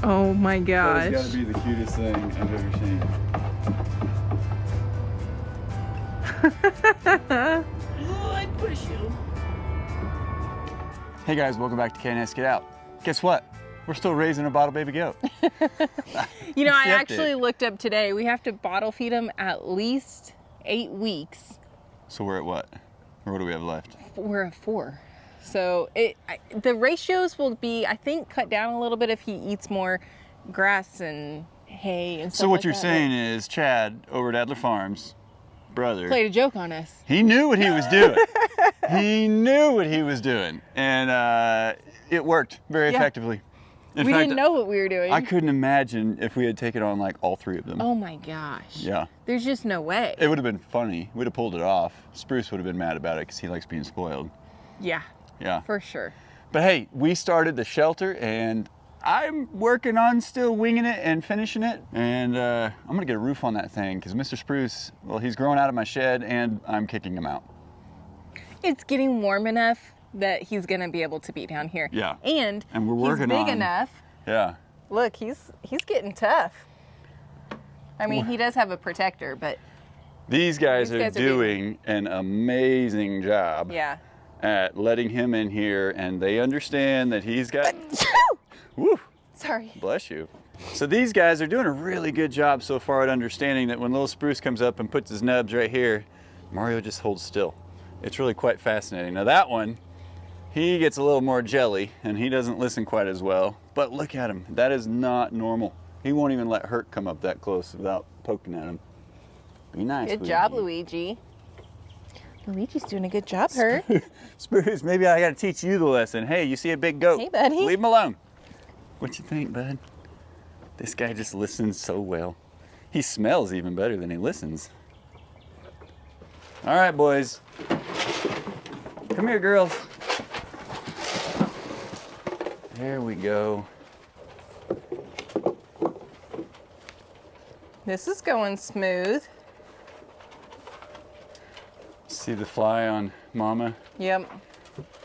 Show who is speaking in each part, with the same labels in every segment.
Speaker 1: Oh my gosh.
Speaker 2: That has got to be the cutest thing I've ever seen.
Speaker 3: Oh, I'd push you.
Speaker 2: Hey guys, welcome back to K&S Get Out. Guess what? We're still raising a bottle baby goat.
Speaker 1: You know, I actually looked up today. We have to bottle feed them at least 8 weeks.
Speaker 2: So we're at what? Or what do we have left?
Speaker 1: We're at 4. So the ratios will be, I think, cut down a little bit if he eats more grass and hay and stuff.
Speaker 2: So what
Speaker 1: like
Speaker 2: you're
Speaker 1: that.
Speaker 2: saying is Chad over at Adler Farms, brother,
Speaker 1: Played a joke on us.
Speaker 2: he knew what he was doing. He knew what he was doing. And it worked very effectively. In
Speaker 1: we
Speaker 2: fact,
Speaker 1: didn't know what we were doing.
Speaker 2: I couldn't imagine if we had taken on like all 3 of them.
Speaker 1: Oh my gosh.
Speaker 2: Yeah.
Speaker 1: There's just no way.
Speaker 2: It would have been funny. We'd have pulled it off. Spruce would have been mad about it because he likes being spoiled.
Speaker 1: Yeah.
Speaker 2: Yeah.
Speaker 1: For sure.
Speaker 2: But hey, we started the shelter and I'm working on still winging it and finishing it. And I'm gonna get a roof on that thing because Mr. Spruce, well, he's growing out of my shed and I'm kicking him out.
Speaker 1: It's getting warm enough that he's gonna be able to be down here.
Speaker 2: Yeah.
Speaker 1: And
Speaker 2: we're working
Speaker 1: he's big
Speaker 2: on,
Speaker 1: enough.
Speaker 2: Yeah.
Speaker 1: Look, he's getting tough. I mean, he does have a protector, but
Speaker 2: These guys
Speaker 1: These
Speaker 2: are
Speaker 1: guys are
Speaker 2: doing an amazing job
Speaker 1: yeah.
Speaker 2: at letting him in here, and they understand that he's got, woo,
Speaker 1: Sorry.
Speaker 2: bless you. So these guys are doing a really good job so far at understanding that when little Spruce comes up and puts his nubs right here, Mario just holds still. It's really quite fascinating. Now that one, he gets a little more jelly and he doesn't listen quite as well, but look at him. That is not normal. He won't even let Hurt come up that close without poking at him. Be nice.
Speaker 1: Good job, Luigi. Luigi's doing a good job, Hurt.
Speaker 2: Spruce, maybe I gotta teach you the lesson. Hey, you see a big goat.
Speaker 1: Hey, buddy.
Speaker 2: Leave him alone. What you think, bud? This guy just listens so well. He smells even better than he listens. All right, boys. Come here, girls. There we go.
Speaker 1: This is going smooth.
Speaker 2: See the fly on Mama?
Speaker 1: Yep.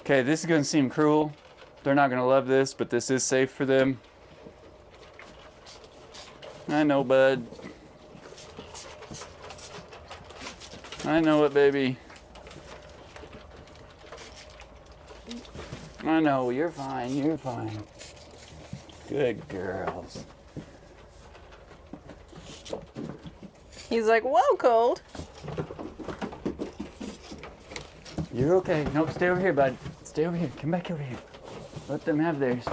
Speaker 2: Okay, this is gonna seem cruel. They're not gonna love this, but this is safe for them. I know, bud. I know it, baby. I know, you're fine, you're fine. Good girls.
Speaker 1: He's like, whoa, cold.
Speaker 2: You're okay. Nope, stay over here, bud. Stay over here. Come back over here. Let them have theirs.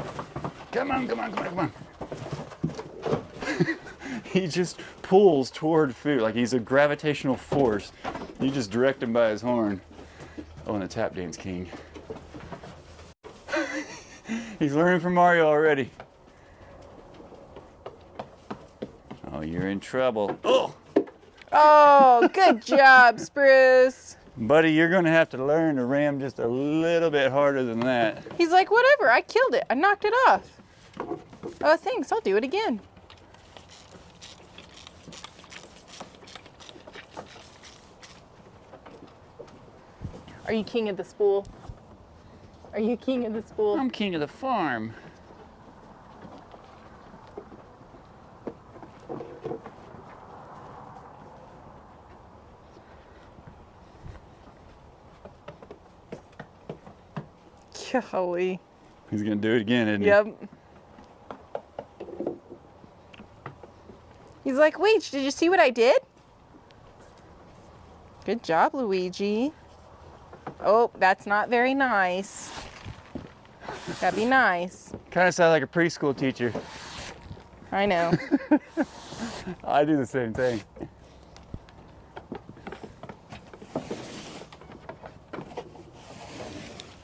Speaker 2: Come on, come on, come on, come on. He just pulls toward food like he's a gravitational force. You just direct him by his horn. Oh, and a tap dance king. He's learning from Mario already. Oh, you're in trouble. Oh!
Speaker 1: Oh, good job, Spruce.
Speaker 2: Buddy, you're gonna have to learn to ram just a little bit harder than that.
Speaker 1: He's like, whatever, I killed it. I knocked it off. Oh, thanks, I'll do it again. Are you king of the spool? Are you king of the spool?
Speaker 2: I'm king of the farm.
Speaker 1: Golly.
Speaker 2: He's gonna do it again, isn't he?
Speaker 1: Yep. He's like, wait, did you see what I did? Good job, Luigi. Oh, that's not very nice. Gotta be nice.
Speaker 2: Kind of sound like a preschool teacher.
Speaker 1: I know.
Speaker 2: I do the same thing.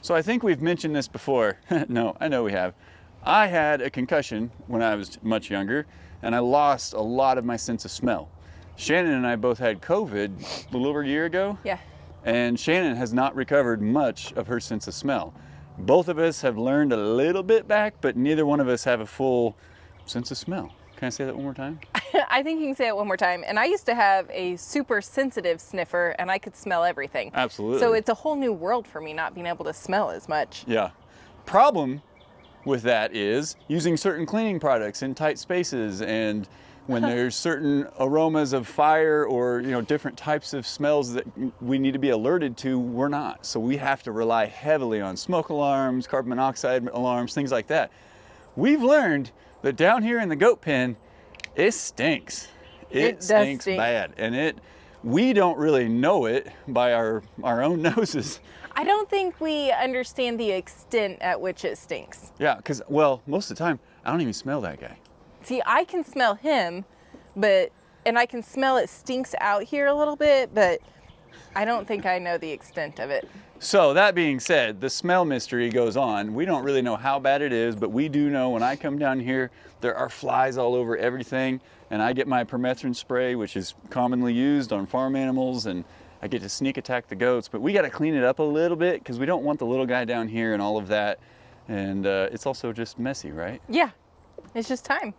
Speaker 2: So I think we've mentioned this before. No, I know we have. I had a concussion when I was much younger, and I lost a lot of my sense of smell. Shannon and I both had COVID a little over a year ago.
Speaker 1: Yeah.
Speaker 2: And Shannon has not recovered much of her sense of smell. Both of us have learned a little bit back, but neither one of us have a full sense of smell. Can I say that one more time?
Speaker 1: I think you can say it one more time. And I used to have a super sensitive sniffer and I could smell everything.
Speaker 2: Absolutely.
Speaker 1: So it's a whole new world for me not being able to smell as much.
Speaker 2: Yeah. Problem with that is using certain cleaning products in tight spaces, and when there's certain aromas of fire or different types of smells that we need to be alerted to, we're not. So we have to rely heavily on smoke alarms, carbon monoxide alarms, things like that. We've learned that down here in the goat pen, it stinks. It stinks bad, and we don't really know it by our own noses.
Speaker 1: I don't think we understand the extent at which it stinks.
Speaker 2: Yeah, because, well, most of the time, I don't even smell that guy.
Speaker 1: See, I can smell him, and I can smell it stinks out here a little bit, but I don't think I know the extent of it.
Speaker 2: So that being said, the smell mystery goes on. We don't really know how bad it is, but we do know when I come down here, there are flies all over everything, and I get my permethrin spray, which is commonly used on farm animals, and I get to sneak attack the goats, but we got to clean it up a little bit because we don't want the little guy down here and all of that, and it's also just messy, right?
Speaker 1: Yeah, it's just time.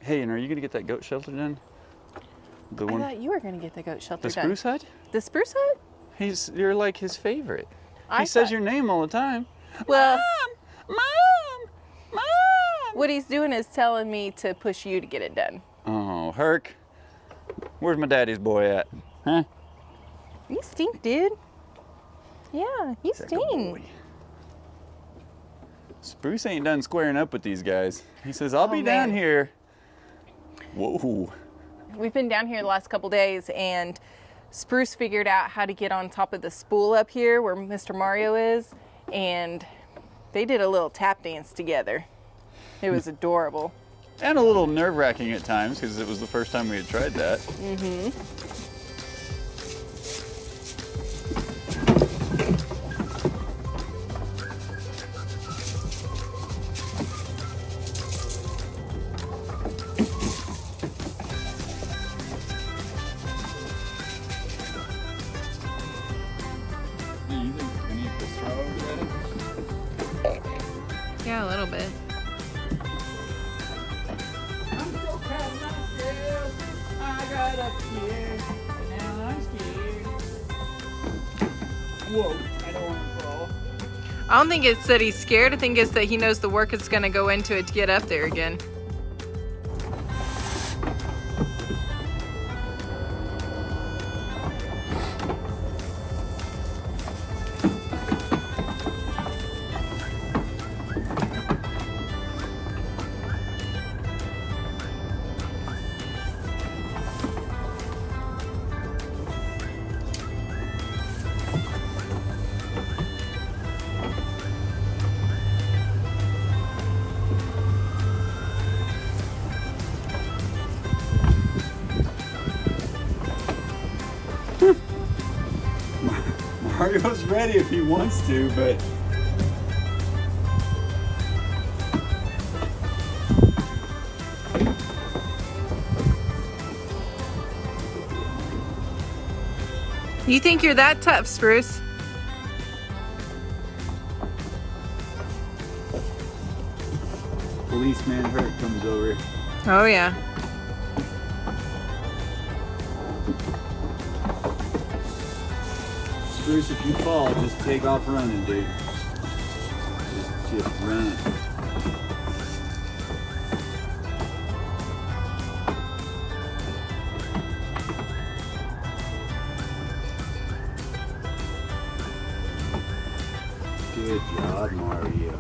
Speaker 2: Hey, and are you going to get that goat shelter done?
Speaker 1: I thought you were going to get the goat shelter
Speaker 2: the
Speaker 1: done.
Speaker 2: Spruce hut?
Speaker 1: The Spruce hut?
Speaker 2: You're like his favorite. He says your name all the time.
Speaker 1: Well,
Speaker 2: Mom!
Speaker 1: What he's doing is telling me to push you to get it done.
Speaker 2: Oh, Herc, where's my daddy's boy at? Huh?
Speaker 1: You stink, dude. Yeah, you stink.
Speaker 2: Spruce ain't done squaring up with these guys. He says, I'll be down here. Whoa.
Speaker 1: We've been down here the last couple days, and Spruce figured out how to get on top of the spool up here where Mr. Mario is, and they did a little tap dance together. It was adorable.
Speaker 2: And a little nerve-wracking at times because it was the first time we had tried that.
Speaker 1: Mm-hmm.
Speaker 2: You think we need the straw over that?
Speaker 1: Yeah, a little bit.
Speaker 3: I'm so proud of myself. I got up here, and now I'm scared. Whoa, I don't want to fall.
Speaker 1: I don't think it's that he's scared. I think it's that he knows the work is going to go into it to get up there again.
Speaker 2: Mario's ready if he wants to, but
Speaker 1: You think you're that tough, Spruce?
Speaker 2: policeman Hurt comes over.
Speaker 1: Oh, yeah.
Speaker 2: Spruce, if you fall, just take off running, dude. Just run. Good job, Mario.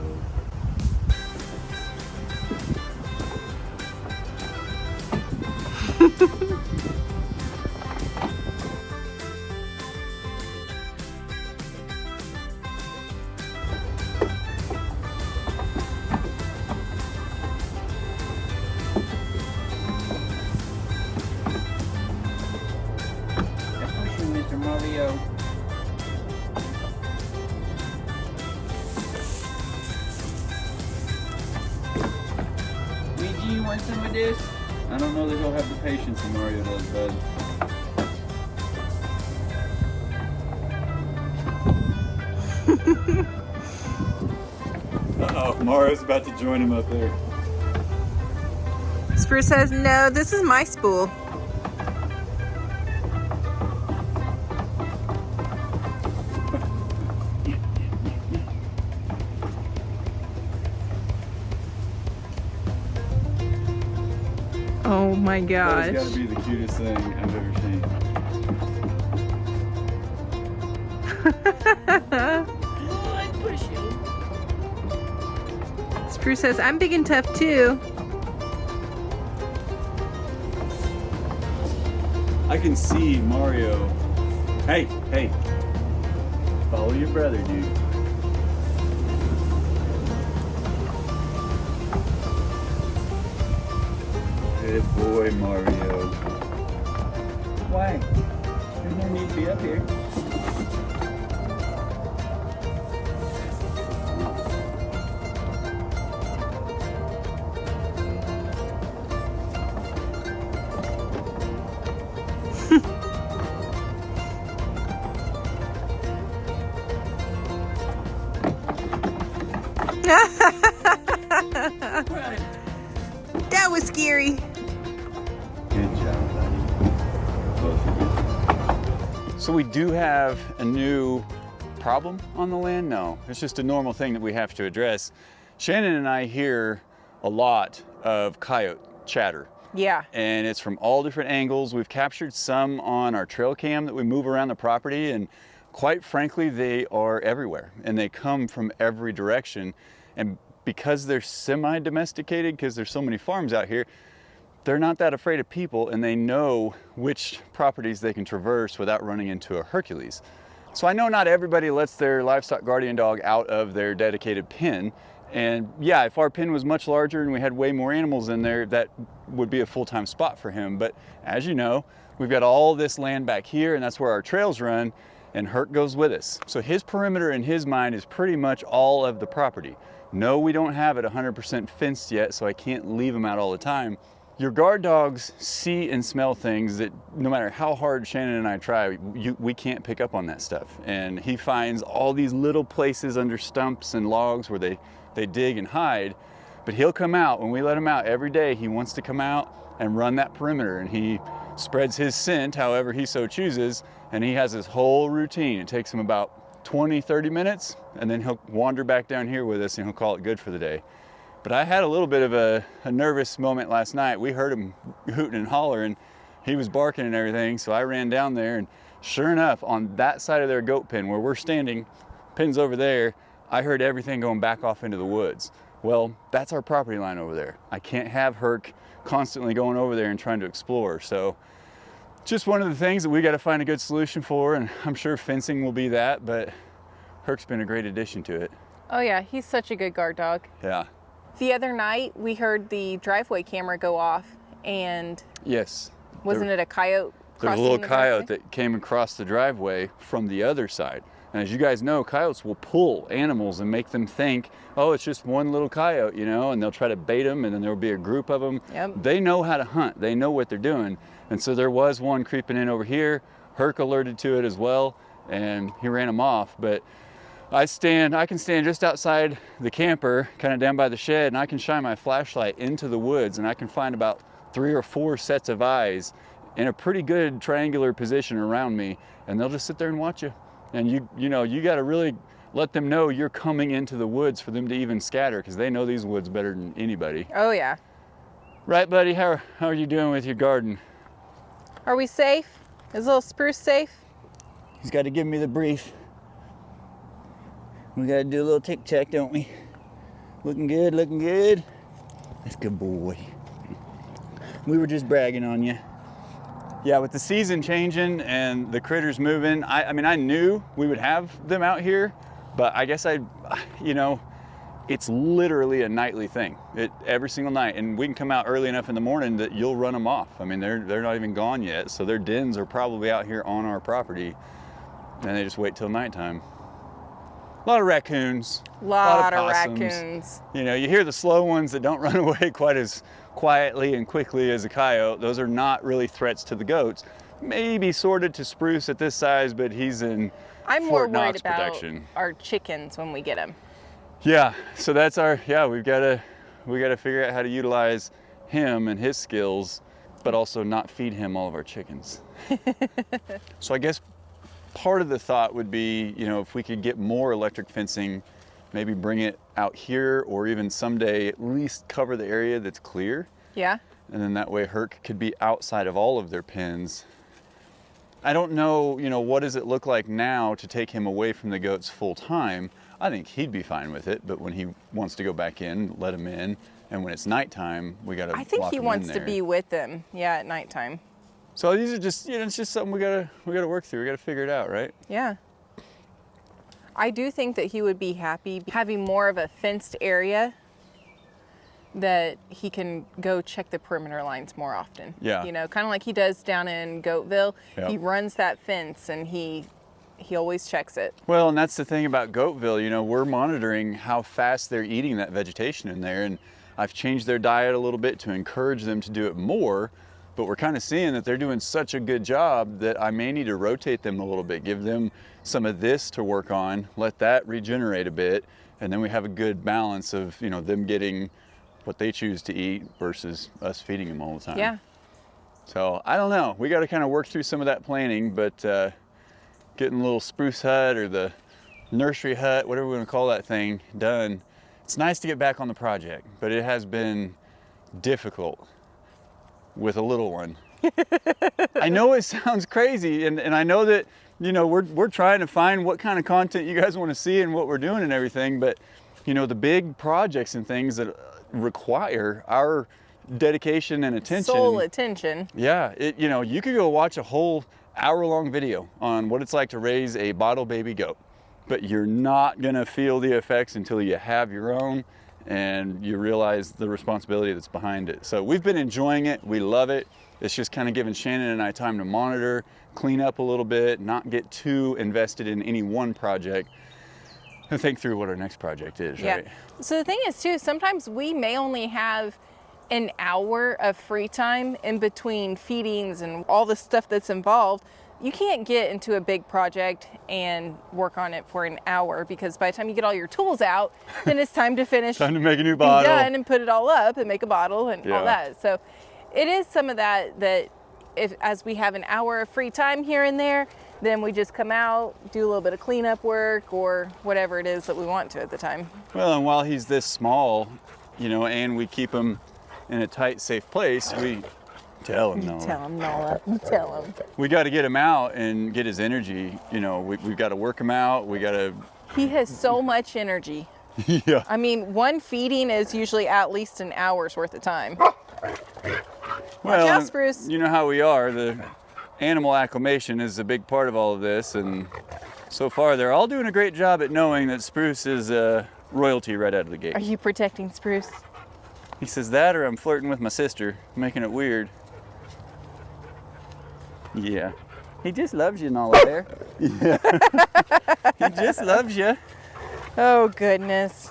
Speaker 3: Push you, Mr. Mario. Luigi, you want some of this?
Speaker 2: I don't know that he'll have the patience that Mario does, bud. Uh-oh, Mario's about to join him up there.
Speaker 1: Spruce says, no, this is my spool. Oh my gosh.
Speaker 2: That's gotta be the cutest thing I've ever seen.
Speaker 3: Oh, I'd push you.
Speaker 1: Spruce says, I'm big and tough too.
Speaker 2: I can see Mario. Hey, hey. Follow your brother, dude. Good boy, Mario. Why? There's no need to be up here.
Speaker 1: That was scary.
Speaker 2: Good job, buddy. Both of you. So we do have a new problem on the land? No, it's just a normal thing that we have to address. Shannon and I hear a lot of coyote chatter.
Speaker 1: Yeah.
Speaker 2: And it's from all different angles. We've captured some on our trail cam that we move around the property, and quite frankly, they are everywhere and they come from every direction. And because they're semi-domesticated, because there's so many farms out here, they're not that afraid of people, and they know which properties they can traverse without running into a Hercules. So I know not everybody lets their livestock guardian dog out of their dedicated pen. And yeah, if our pen was much larger and we had way more animals in there, that would be a full-time spot for him. But as you know, we've got all this land back here, and that's where our trails run, and Herc goes with us. So his perimeter in his mind is pretty much all of the property. No, we don't have it 100% fenced yet, so I can't leave him out all the time. Your guard dogs see and smell things that no matter how hard Shannon and I try, we can't pick up on that stuff. And he finds all these little places under stumps and logs where they dig and hide, but he'll come out. When we let him out every day, he wants to come out and run that perimeter, and he spreads his scent however he so chooses, and he has his whole routine. It takes him about 20-30 minutes, and then he'll wander back down here with us and he'll call it good for the day. But I had a little bit of a nervous moment last night. We heard him hooting and hollering. He was barking and everything, so I ran down there, and sure enough, on that side of their goat pen where we're standing, pen's over there, I heard everything going back off into the woods. Well, that's our property line over there. I can't have Herc constantly going over there and trying to explore. So just one of the things that we got to find a good solution for, and I'm sure fencing will be that, but Herc's been a great addition to it.
Speaker 1: Oh yeah, he's such a good guard dog.
Speaker 2: Yeah.
Speaker 1: The other night we heard the driveway camera go off, and
Speaker 2: Yes.
Speaker 1: wasn't it a coyote?
Speaker 2: There was a
Speaker 1: crossing
Speaker 2: little
Speaker 1: the
Speaker 2: coyote
Speaker 1: driveway?
Speaker 2: that came across the driveway from the other side. And as you guys know, coyotes will pull animals and make them think, oh, it's just one little coyote, you know, and they'll try to bait them, and then there'll be a group of them.
Speaker 1: Yep.
Speaker 2: They know how to hunt. They know what they're doing. And so there was one creeping in over here. Herc alerted to it as well, and he ran him off. But I can stand just outside the camper, kind of down by the shed, and I can shine my flashlight into the woods, and I can find about 3 or 4 sets of eyes in a pretty good triangular position around me, and they'll just sit there and watch you. And you know, you got to really let them know you're coming into the woods for them to even scatter, because they know these woods better than anybody.
Speaker 1: Oh yeah.
Speaker 2: Right, buddy? How are you doing with your garden?
Speaker 1: Are we safe? Is little Spruce safe?
Speaker 2: He's got to give me the brief. We got to do a little tick check, don't we? Looking good, looking good. That's a good boy. We were just bragging on you. Yeah, with the season changing and the critters moving, I mean, I knew we would have them out here, but I guess it's literally a nightly thing. Every single night, and we can come out early enough in the morning that you'll run them off. I mean, they're not even gone yet, so their dens are probably out here on our property, and they just wait till nighttime. A lot of raccoons.
Speaker 1: Lot of
Speaker 2: possums.
Speaker 1: raccoons.
Speaker 2: You know, you hear the slow ones that don't run away quite as quietly and quickly as a coyote. Those are not really threats to the goats. Maybe sorted to Spruce at this size, but he's in
Speaker 1: I'm more
Speaker 2: Fort
Speaker 1: worried
Speaker 2: Knox
Speaker 1: about
Speaker 2: protection.
Speaker 1: our chickens when we get them.
Speaker 2: Yeah, so that's we got to figure out how to utilize him and his skills, but also not feed him all of our chickens. So I guess part of the thought would be, you know, if we could get more electric fencing, maybe bring it out here, or even someday at least cover the area that's clear.
Speaker 1: Yeah.
Speaker 2: and then that way Herc could be outside of all of their pens. I don't know, what does it look like now to take him away from the goats full time? I think he'd be fine with it, but when he wants to go back in, let him in. And when it's nighttime, we got to
Speaker 1: I think
Speaker 2: lock
Speaker 1: he
Speaker 2: him
Speaker 1: wants
Speaker 2: in
Speaker 1: to
Speaker 2: there.
Speaker 1: be with them, yeah, at nighttime.
Speaker 2: So these are just, it's just something we gotta work through. We gotta figure it out, right?
Speaker 1: Yeah. I do think that he would be happy having more of a fenced area that he can go check the perimeter lines more often.
Speaker 2: Yeah.
Speaker 1: Kind of like he does down in Goatville.
Speaker 2: Yep.
Speaker 1: He runs that fence and he always checks it.
Speaker 2: Well, and that's the thing about Goatville, we're monitoring how fast they're eating that vegetation in there, and I've changed their diet a little bit to encourage them to do it more, but we're kind of seeing that they're doing such a good job that I may need to rotate them a little bit, give them some of this to work on, let that regenerate a bit, and then we have a good balance of, them getting what they choose to eat versus us feeding them all the time.
Speaker 1: Yeah.
Speaker 2: So I don't know. We got to kind of work through some of that planning, but getting the little spruce hut or the nursery hut, whatever we want to call that thing, done. It's nice to get back on the project, but it has been difficult with a little one. I know it sounds crazy, and I know that we're trying to find what kind of content you guys want to see and what we're doing and everything, but the big projects and things that require our dedication and attention.
Speaker 1: Sole attention.
Speaker 2: Yeah, you could go watch a whole hour-long video on what it's like to raise a bottle baby goat, but you're not gonna feel the effects until you have your own and you realize the responsibility that's behind it. So we've been enjoying it, we love it. It's just kind of giving Shannon and I time to monitor, clean up a little bit, not get too invested in any one project, and think through what our next project is, right?
Speaker 1: So the thing is too, sometimes we may only have an hour of free time in between feedings and all the stuff that's involved. You can't get into a big project and work on it for an hour, because by the time you get all your tools out, then it's time to finish.
Speaker 2: Time to make a new
Speaker 1: be
Speaker 2: bottle.
Speaker 1: done and put it all up and make a bottle and all
Speaker 2: Yeah.
Speaker 1: that. So it is some of that as we have an hour of free time here and there, then we just come out, do a little bit of cleanup work or whatever it is that we want to at the time.
Speaker 2: Well, and while he's this small, and we keep him in a tight, safe place, we tell him, Noah.
Speaker 1: Tell him, Noah. You tell him.
Speaker 2: We got to get him out and get his energy. We've got to work him out. We got to.
Speaker 1: He has so much energy.
Speaker 2: Yeah.
Speaker 1: I mean, one feeding is usually at least an hour's worth of time.
Speaker 2: Well,
Speaker 1: out, Spruce.
Speaker 2: you know how we are. The animal acclimation is a big part of all of this, and so far they're all doing a great job at knowing that Spruce is royalty right out of the gate.
Speaker 1: Are you protecting Spruce?
Speaker 2: He says that, or I'm flirting with my sister, making it weird. Yeah. He just loves you and all there. Yeah. He just loves you.
Speaker 1: Oh, goodness.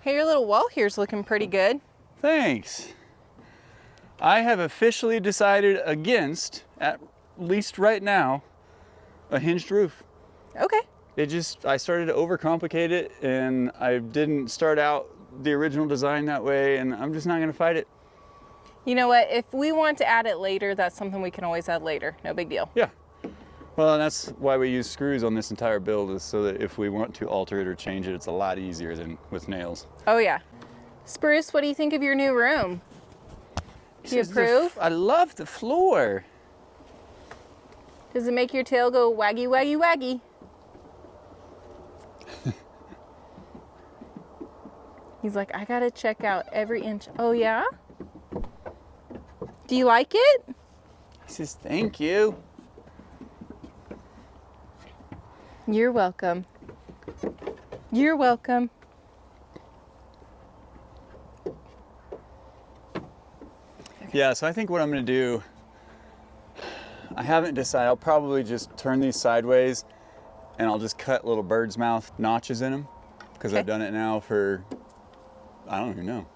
Speaker 1: Hey, your little wall here's looking pretty good.
Speaker 2: Thanks. I have officially decided against, at least right now, a hinged roof.
Speaker 1: Okay.
Speaker 2: I started to overcomplicate it, and I didn't start out the original design that way, and I'm just not gonna fight it.
Speaker 1: You know what? If we want to add it later, that's something we can always add later. No big deal.
Speaker 2: Yeah. Well, and that's why we use screws on this entire build, is so that if we want to alter it or change it, it's a lot easier than with nails.
Speaker 1: Oh, yeah. Spruce, what do you think of your new room? Do you approve?
Speaker 2: I love the floor.
Speaker 1: Does it make your tail go waggy, waggy, waggy? He's like, I gotta check out every inch. Oh, yeah? Do you like it?
Speaker 2: He says, thank you.
Speaker 1: You're welcome. You're welcome.
Speaker 2: Yeah, so I think what I'm gonna do, I haven't decided, I'll probably just turn these sideways and I'll just cut little bird's mouth notches in them, because I've done it now for, I don't even know,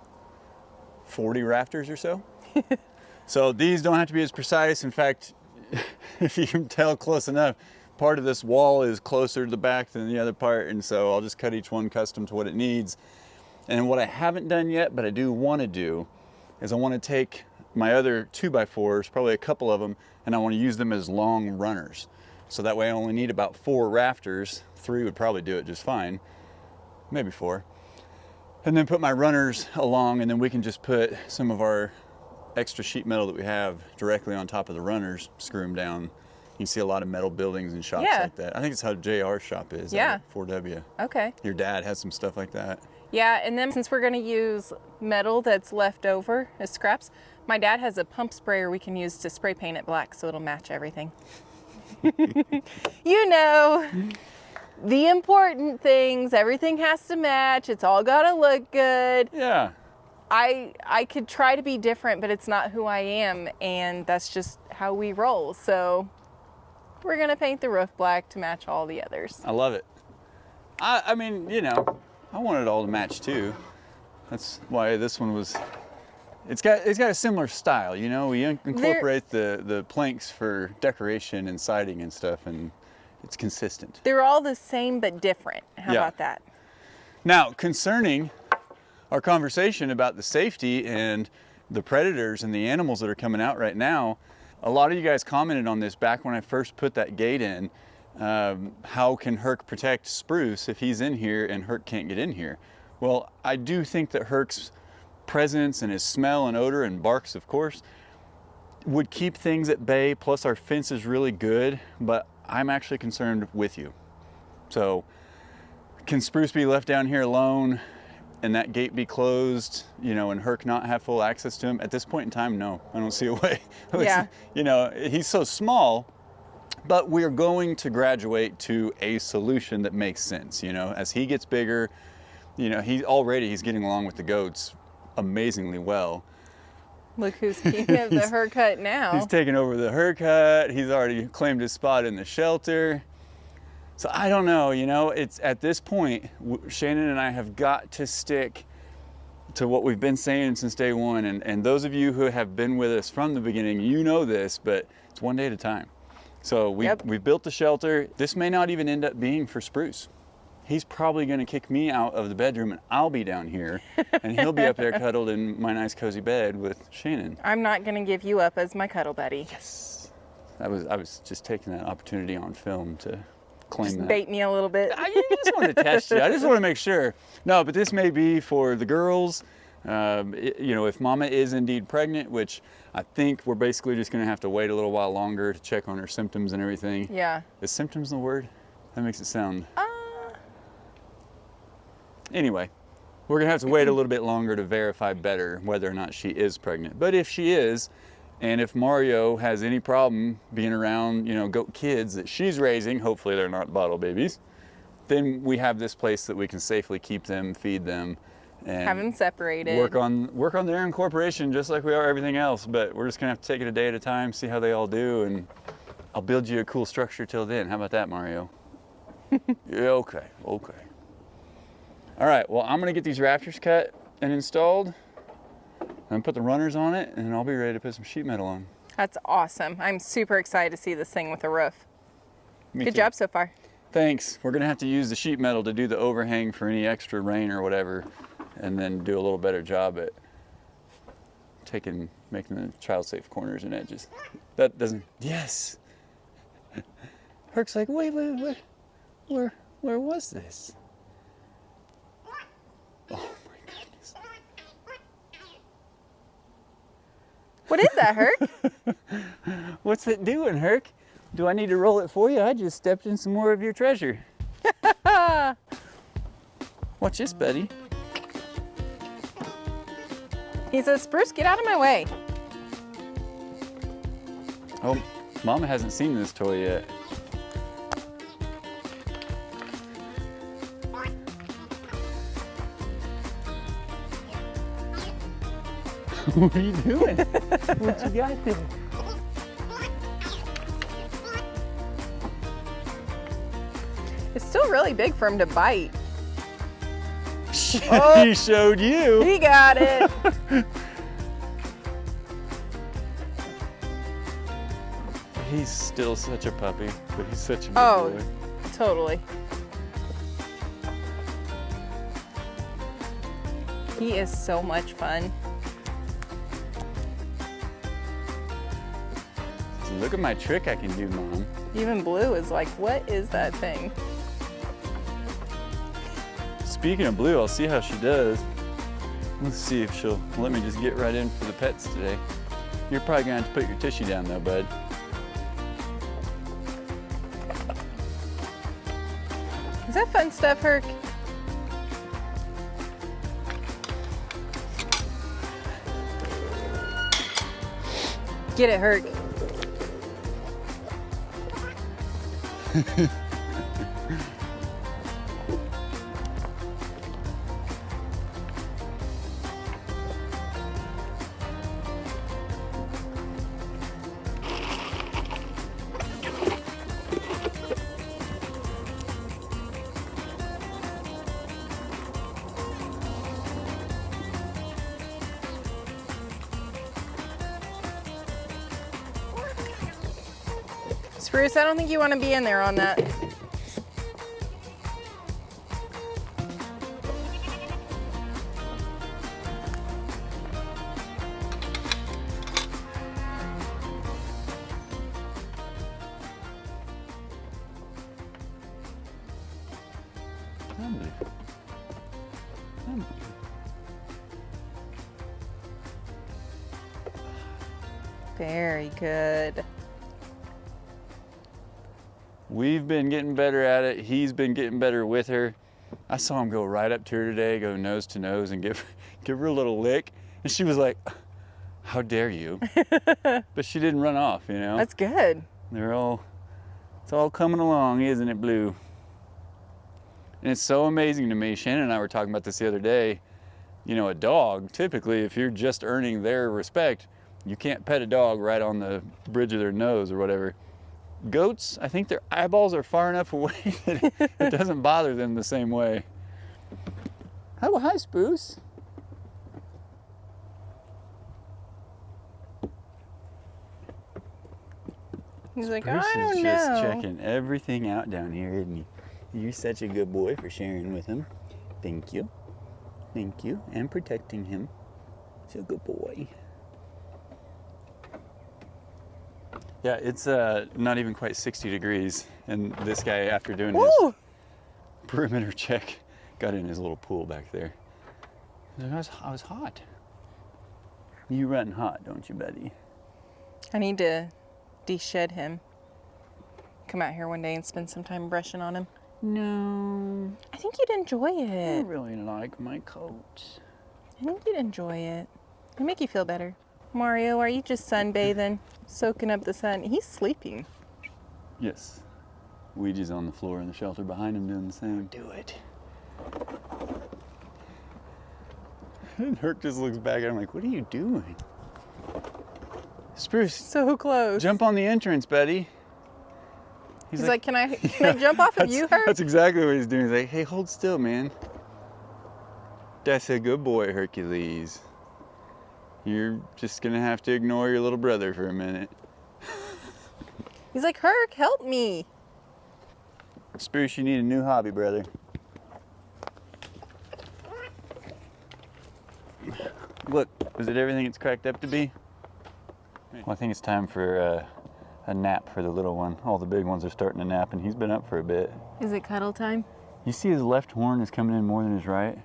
Speaker 2: 40 rafters or so. So these don't have to be as precise. In fact, if you can tell close enough, part of this wall is closer to the back than the other part, and so I'll just cut each one custom to what it needs. And what I haven't done yet, but I do want to do, is I want to take my other 2x4s, probably a couple of them, and I want to use them as long runners. So that way I only need about 4 rafters. 3 would probably do it just fine. maybe 4. And then put my runners along, and then we can just put some of our extra sheet metal that we have directly on top of the runners, screw them down. You can see a lot of metal buildings and shops like that. I think it's how JR's shop is at 4W.
Speaker 1: Okay.
Speaker 2: Your dad has some stuff like that.
Speaker 1: Yeah, and then since we're going to use metal that's left over as scraps, my dad has a pump sprayer we can use to spray paint it black so it'll match everything. You know, the important things, everything has to match, it's all got to look good.
Speaker 2: Yeah.
Speaker 1: I could try to be different, but it's not who I am, and that's just how we roll. So we're going to paint the roof black to match all the others.
Speaker 2: I love it. I mean, you know, I want it all to match too. That's why this one was, it's got a similar style, you know. We incorporate the planks for decoration and siding and stuff, and it's consistent.
Speaker 1: They're all the same but different. How about that?
Speaker 2: Now, concerning our conversation about the safety and the predators and the animals that are coming out right now, a lot of you guys commented on this back when I first put that gate in. How can Herc protect Spruce if he's in here and Herc can't get in here? Well, I do think that Herc's presence and his smell and odor and barks, of course, would keep things at bay. Plus our fence is really good, but I'm actually concerned with you. So can Spruce be left down here alone and that gate be closed, you know, and Herc not have full access to him? At this point in time, no, I don't see a way.
Speaker 1: Yeah.
Speaker 2: You know, he's so small, but we're going to graduate to a solution that makes sense. You know, as he gets bigger, you know, he's getting along with the goats amazingly well.
Speaker 1: Look who's king of the Herc hut now.
Speaker 2: He's taken over the Herc hut. He's already claimed his spot in the shelter. So I don't know, you know, it's at this point, Shannon and I have got to stick to what we've been saying since day one. And those of you who have been with us from the beginning, you know this, but it's one day at a time. So we've built the shelter. This may not even end up being for Spruce. He's probably going to kick me out of the bedroom and I'll be down here and he'll be up there cuddled in my nice cozy bed with Shannon.
Speaker 1: I'm not going to give you up as my cuddle buddy.
Speaker 2: Yes. I was just taking that opportunity on film to claim
Speaker 1: just
Speaker 2: that.
Speaker 1: Bait me a little bit.
Speaker 2: I just wanted to test you. I just want to make sure. No, but this may be for the girls. You know, if Mama is indeed pregnant, which I think we're basically just going to have to wait a little while longer to check on her symptoms and everything.
Speaker 1: Yeah.
Speaker 2: Is symptoms the word? That makes it sound. Anyway, we're going to have to wait a little bit longer to verify better whether or not she is pregnant. But if she is, and if Mario has any problem being around, you know, goat kids that she's raising, hopefully they're not bottle babies, then we have this place that we can safely keep them, feed them, and
Speaker 1: have them separated.
Speaker 2: Work on their incorporation just like we are everything else. But we're just going to have to take it a day at a time, see how they all do, and I'll build you a cool structure till then. How about that, Mario? Yeah, okay. All right, well, I'm gonna get these rafters cut and installed and put the runners on it, and I'll be ready to put some sheet metal on.
Speaker 1: That's awesome. I'm super excited to see this thing with a roof. Good job so far.
Speaker 2: Thanks. We're gonna have to use the sheet metal to do the overhang for any extra rain or whatever, and then do a little better job at making the child-safe corners and edges. That doesn't, yes. Herc's like, wait, where was this? Oh my goodness.
Speaker 1: What is that, Herc?
Speaker 2: What's it doing, Herc? Do I need to roll it for you? I just stepped in some more of your treasure. Watch this, buddy.
Speaker 1: He says, Spruce, get out of my way.
Speaker 2: Oh, Mama hasn't seen this toy yet. What are you doing? What you got there?
Speaker 1: It's still really big for him to bite.
Speaker 2: He showed you.
Speaker 1: He got it.
Speaker 2: He's still such a puppy, but he's such a good boy.
Speaker 1: Totally. He is so much fun.
Speaker 2: Look at my trick I can do, Mom.
Speaker 1: Even Blue is like, what is that thing?
Speaker 2: speaking of Blue, I'll see how she does. Let's see if she'll let me just get right in for the pets today. You're probably gonna have to put your tissue down though, bud.
Speaker 1: Is that fun stuff, Herc? Get it, Herc. Spruce, I don't think you want to be in there on that. Very good.
Speaker 2: We've been getting better at it. He's been getting better with her. I saw him go right up to her today, go nose to nose and give her a little lick. And she was like, how dare you? But she didn't run off, you know?
Speaker 1: That's good.
Speaker 2: It's all coming along, isn't it, Blue? And it's so amazing to me. Shannon and I were talking about this the other day. You know, a dog, typically, if you're just earning their respect, you can't pet a dog right on the bridge of their nose or whatever. Goats, I think their eyeballs are far enough away that it doesn't bother them the same way. Oh, hi, Spruce.
Speaker 1: He's like,
Speaker 2: Spruce
Speaker 1: I don't
Speaker 2: is
Speaker 1: know.
Speaker 2: just checking everything out down here, isn't he? You're such a good boy for sharing with him. Thank you. Thank you. And protecting him. He's a good boy. Yeah, it's not even quite 60 degrees. And this guy, after doing his perimeter check, got in his little pool back there. I was hot. You run hot, don't you, buddy?
Speaker 1: I need to de-shed him. Come out here one day and spend some time brushing on him.
Speaker 2: No.
Speaker 1: I think you'd enjoy
Speaker 2: I
Speaker 1: it.
Speaker 2: really like my coat.
Speaker 1: I think you'd enjoy it. It'd make you feel better. Mario, are you just sunbathing, soaking up the sun? He's sleeping.
Speaker 2: Yes. Ouija's on the floor in the shelter behind him doing the same. Do it. And Herc just looks back at him like, what are you doing? Spruce,
Speaker 1: So close.
Speaker 2: jump on the entrance, buddy.
Speaker 1: He's like, can I jump off of you, Herc?
Speaker 2: That's exactly what he's doing. He's like, hey, hold still, man. That's a good boy, Hercules. You're just gonna have to ignore your little brother for a minute.
Speaker 1: He's like, Herc, help me.
Speaker 2: Spruce, you need a new hobby, brother. Look, is it everything it's cracked up to be? Well, I think it's time for a nap for the little one. All the big ones are starting to nap, and he's been up for a bit.
Speaker 1: Is it cuddle time?
Speaker 2: You see his left horn is coming in more than his right?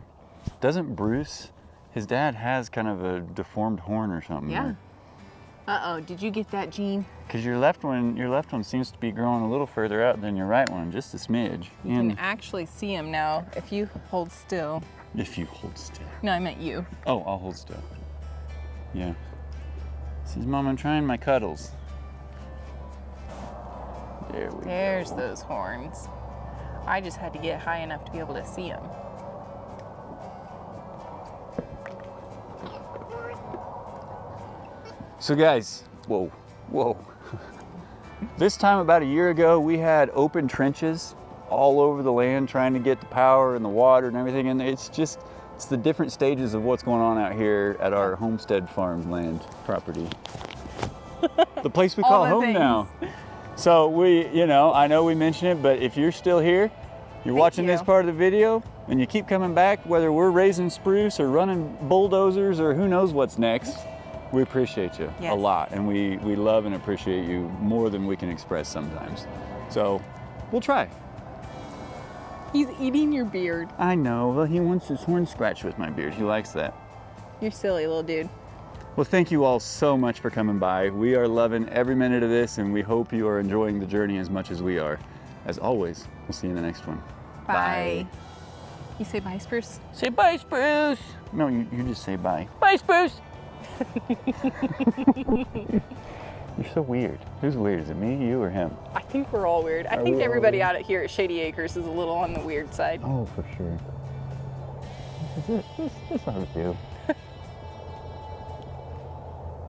Speaker 2: Doesn't Bruce, his dad has kind of a deformed horn or something.
Speaker 1: Yeah. Uh-oh, did you get that, Gene?
Speaker 2: Because your left one seems to be growing a little further out than your right one, just a smidge.
Speaker 1: You can actually see him now if you hold still.
Speaker 2: If you hold still.
Speaker 1: No, I meant you.
Speaker 2: Oh, I'll hold still. Yeah. Says, Mom, I'm trying my cuddles. There we
Speaker 1: There's
Speaker 2: go.
Speaker 1: those horns. I just had to get high enough to be able to see them.
Speaker 2: So guys, whoa. This time about a year ago, we had open trenches all over the land trying to get the power and the water and everything. And it's the different stages of what's going on out here at our Homestead Farms land property. The place we call home now. So I know we mentioned it, but if you're still here, you're watching this part of the video and you keep coming back, whether we're raising spruce or running bulldozers or who knows what's next, we appreciate you a lot. And we love and appreciate you more than we can express sometimes. So we'll try.
Speaker 1: He's eating your beard.
Speaker 2: I know. Well, he wants his horn scratched with my beard. He likes that.
Speaker 1: You're silly little dude.
Speaker 2: Well, thank you all so much for coming by. We are loving every minute of this, and we hope you are enjoying the journey as much as we are. As always, we'll see you in the next one.
Speaker 1: Bye. You say bye, Spruce?
Speaker 3: Say bye, Spruce.
Speaker 2: No, you just say bye.
Speaker 3: Bye, Spruce.
Speaker 2: You're so weird. Who's weird? Is it me, you, or him?
Speaker 1: I think we're all weird. I
Speaker 2: Are
Speaker 1: think
Speaker 2: we all
Speaker 1: everybody
Speaker 2: weird?
Speaker 1: out here at Shady Acres is a little on the weird side.
Speaker 2: Oh, for sure. This is it. This is how we do.